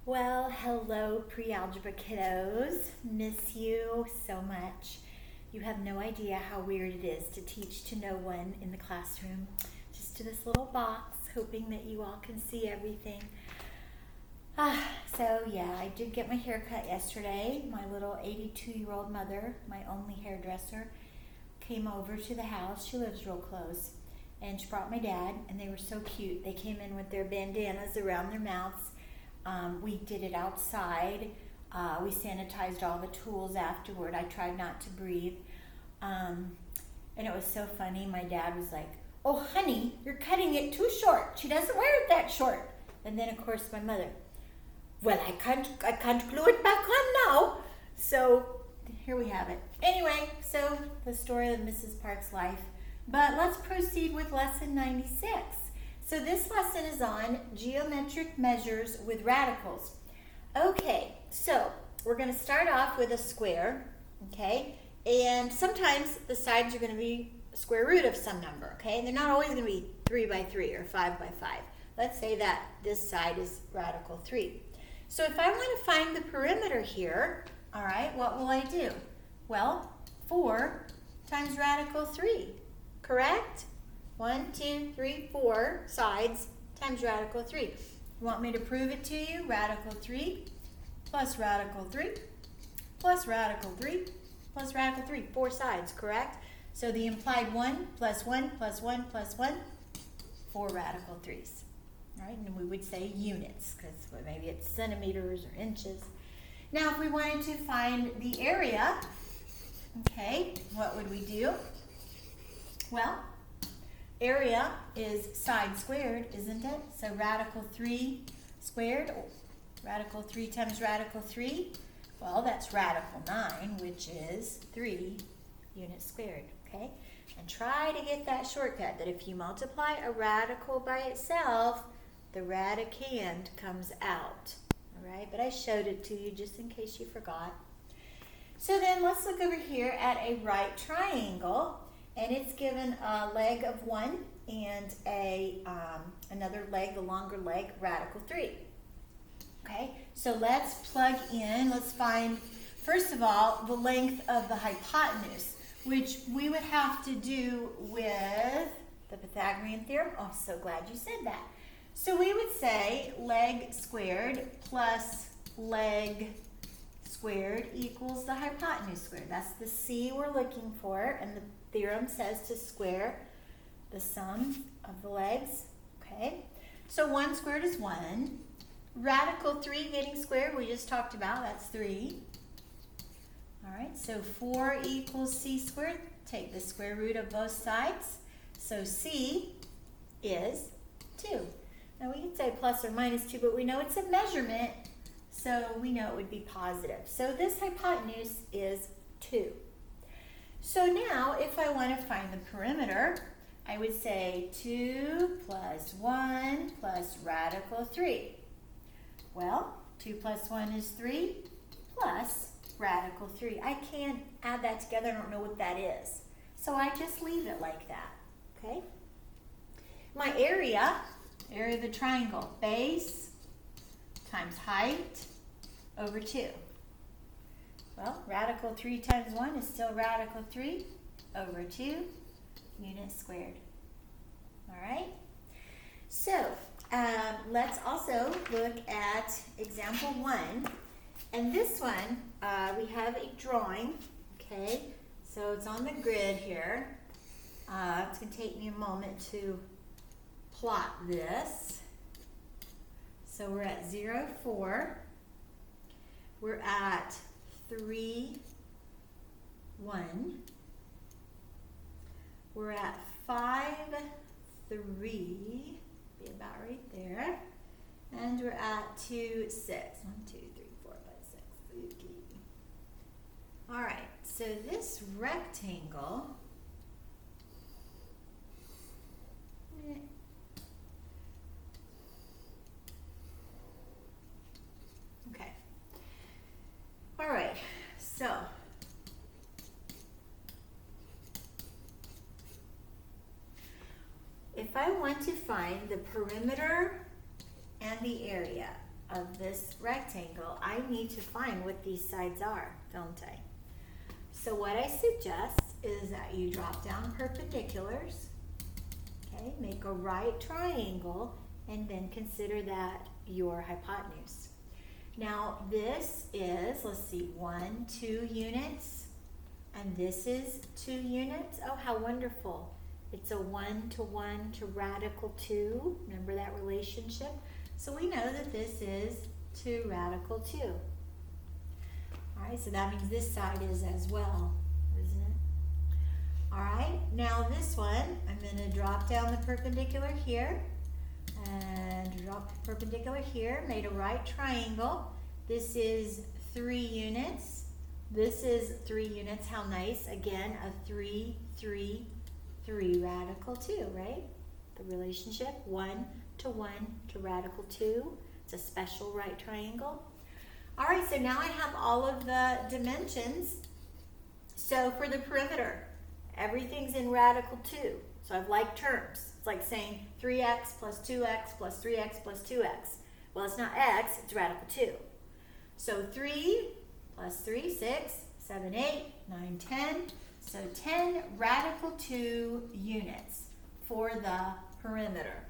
Well, hello, pre-algebra kiddos. Miss you so much. You have no idea how weird it is to teach to no one in the classroom, just to this little box, hoping that you all can see everything. So yeah, I did get my hair cut yesterday. My little 82-year-old mother, my only hairdresser, came over to the house. She lives real close. And she brought my dad, and they were so cute. They came in with their bandanas around their mouths. We did it outside. We sanitized all the tools afterward. I tried not to breathe. And it was so funny. My dad was like, "Oh, honey, you're cutting it too short. She doesn't wear it that short." And then, of course, my mother, "Well, I can't glue it back on now." So here we have it. Anyway, so the story of Mrs. Park's life. But let's proceed with lesson 96. So this lesson is on geometric measures with radicals. Okay, so we're going to start off with a square, okay? And sometimes the sides are going to be square root of some number, okay? And they're not always going to be 3 by 3 or 5 by 5. Let's say that this side is radical 3. So if I want to find the perimeter here, all right, what will I do? Well, 4 times radical 3, correct? 1, 2, 3, 4 sides times radical 3. You want me to prove it to you? Radical 3 plus radical 3 plus radical 3 plus radical 3. 4 sides, correct? So the implied 1 plus 1 plus 1 plus 1, 4 radical 3s. All right, and we would say units because maybe it's centimeters or inches. Now if we wanted to find the area, okay, what would we do? Well, area is side squared, isn't it? So radical 3 squared, radical 3 times radical 3, well, that's radical 9, which is 3 units squared, okay? And try to get that shortcut that if you multiply a radical by itself, the radicand comes out, all right? But I showed it to you just in case you forgot. So then let's look over here at a right triangle. And it's given a leg of 1 and another leg, the longer leg, radical 3. Okay, so let's plug in. Let's find, first of all, the length of the hypotenuse, which we would have to do with the Pythagorean theorem. Oh, I'm so glad you said that. So we would say leg squared plus leg squared equals the hypotenuse squared. That's the C we're looking for, and the theorem says to square the sum of the legs, okay? So 1 squared is 1. Radical 3 getting squared, we just talked about, that's 3. All right, so 4 equals C squared. Take the square root of both sides. So C is 2. Now we can say plus or minus 2, but we know it's a measurement, so we know it would be positive. So this hypotenuse is 2. So now, if I want to find the perimeter, I would say 2 plus 1 plus radical 3. Well, 2 plus 1 is 3 plus radical 3. I can't add that together. I don't know what that is. So I just leave it like that, okay? My area of the triangle, base times height over 2. Well, radical 3 times 1 is still radical 3 over 2 units squared. All right? So, let's also look at example 1. And this one, we have a drawing, okay? So it's on the grid here. It's going to take me a moment to plot this. So we're at 0, 4. We're at 3, 1. We're at 5, 3, be about right there. And we're at 2, 6. 1, 2, 3, 4, 5, 6. Okay. All right, so this rectangle, okay. All right, so if I want to find the perimeter and the area of this rectangle, I need to find what these sides are, don't I? So what I suggest is that you drop down perpendiculars, okay, make a right triangle, and then consider that your hypotenuse. Now this is, let's see, 1, 2 units, and this is 2 units. Oh, how wonderful. It's a 1 to 1 to radical 2. Remember that relationship? So we know that this is 2 radical 2. All right, so that means this side is as well, isn't it? All right, now this one, I'm going to drop down the perpendicular here and drop the perpendicular here, made a right triangle. This is 3 units. This is 3 units. How nice. Again, a 3, 3, 3 radical 2, right? The relationship 1 to 1 to radical 2. It's a special right triangle. All right, so now I have all of the dimensions. So for the perimeter, everything's in radical 2. So I have like terms. It's like saying 3x plus 2x plus 3x plus 2x. Well, it's not x, it's radical 2. So 3 plus 3, 6, 7, 8, 9, 10. So 10 radical 2 units for the perimeter.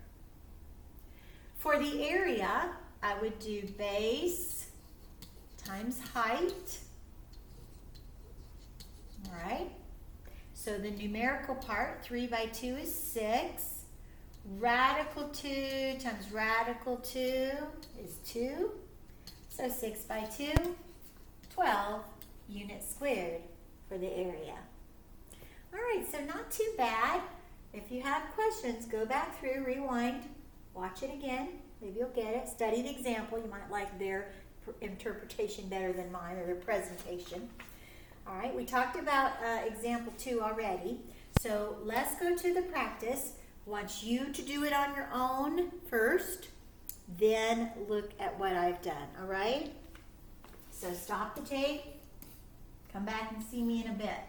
For the area, I would do base times height. All right. So the numerical part, 3 by 2 is 6. Radical 2 times radical 2 is 2. So 6 by 2, 12 units squared for the area. All right, so not too bad. If you have questions, go back through, rewind, watch it again. Maybe you'll get it. Study the example. You might like their interpretation better than mine, or their presentation. All right, we talked about example 2 already. So let's go to the practice. I want you to do it on your own first, then look at what I've done, all right? So stop the tape, come back and see me in a bit.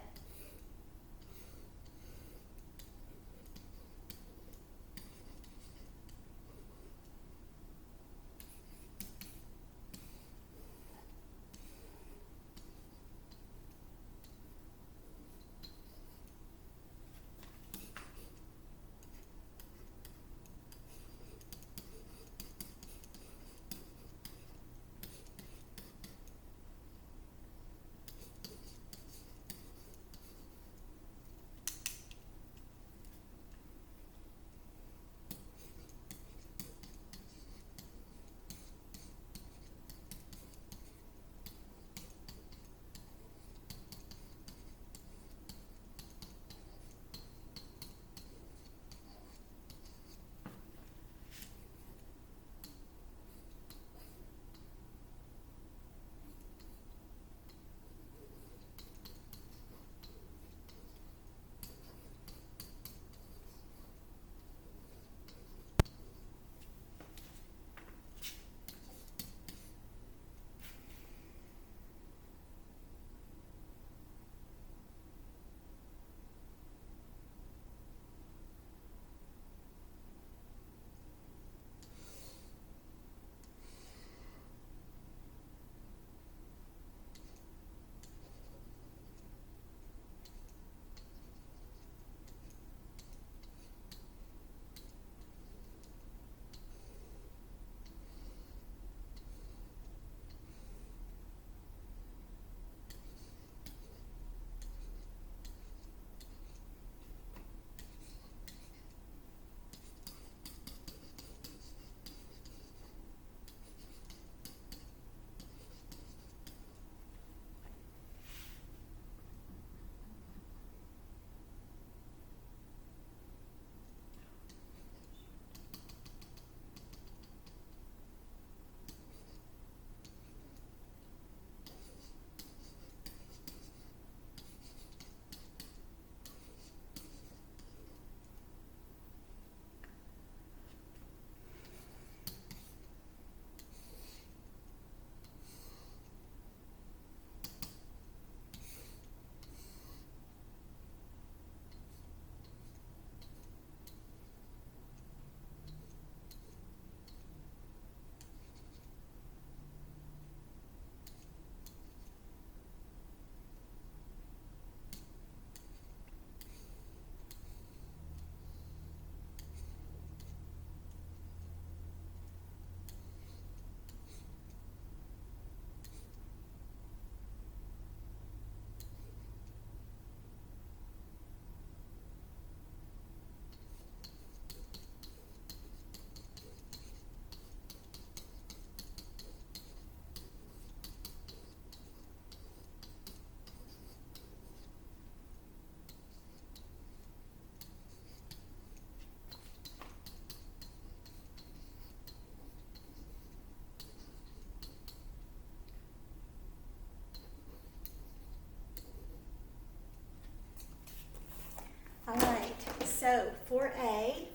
so for A,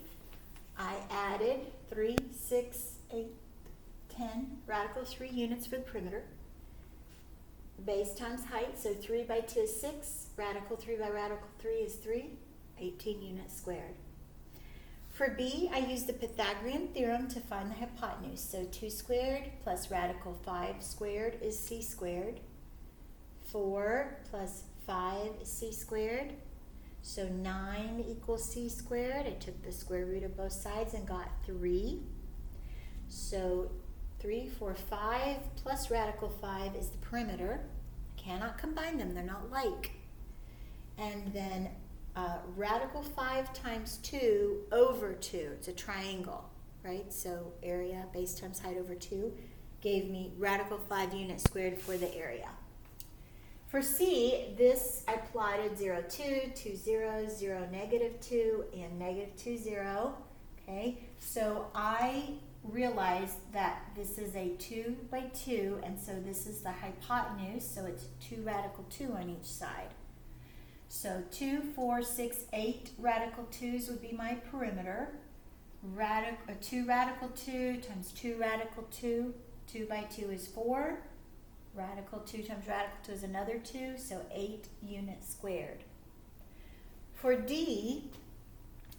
I added 3, 6, 8, 10, radical 3 units for the perimeter. Base times height, so 3 by 2 is 6, radical 3 by radical 3 is 3, 18 units squared. For B, I used the Pythagorean theorem to find the hypotenuse. So 2 squared plus radical 5 squared is c squared. 4 plus 5 is c squared. So 9 equals c squared. I took the square root of both sides and got 3. So 3, 4, 5 plus radical 5 is the perimeter. I cannot combine them. They're not like. And then radical 5 times 2 over 2. It's a triangle, right? So area, base times height over 2, gave me radical 5 units squared for the area. For C, this I plotted 0, 2, 2, 0, 0, negative 2, and negative 2, 0. Okay, so I realized that this is a 2 by 2, and so this is the hypotenuse, so it's 2 radical 2 on each side. So 2, 4, 6, 8 radical 2's would be my perimeter. 2 radical 2 times 2 radical 2, 2 by 2 is 4. Radical 2 times radical 2 is another 2, so 8 units squared. For D,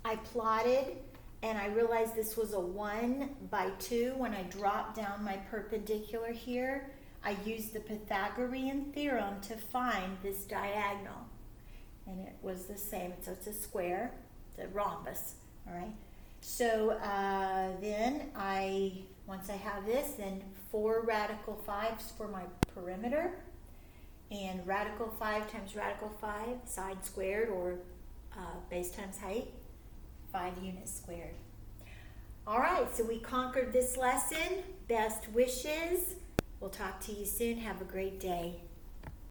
I plotted and I realized this was a 1 by 2. When I dropped down my perpendicular here, I used the Pythagorean theorem to find this diagonal. And it was the same, so it's a square, it's a rhombus, all right? So then once I have this, then 4 radical 5's for my perimeter, and radical 5 times radical 5, side squared, or base times height, 5 units squared. All right, so we conquered this lesson. Best wishes. We'll talk to you soon. Have a great day.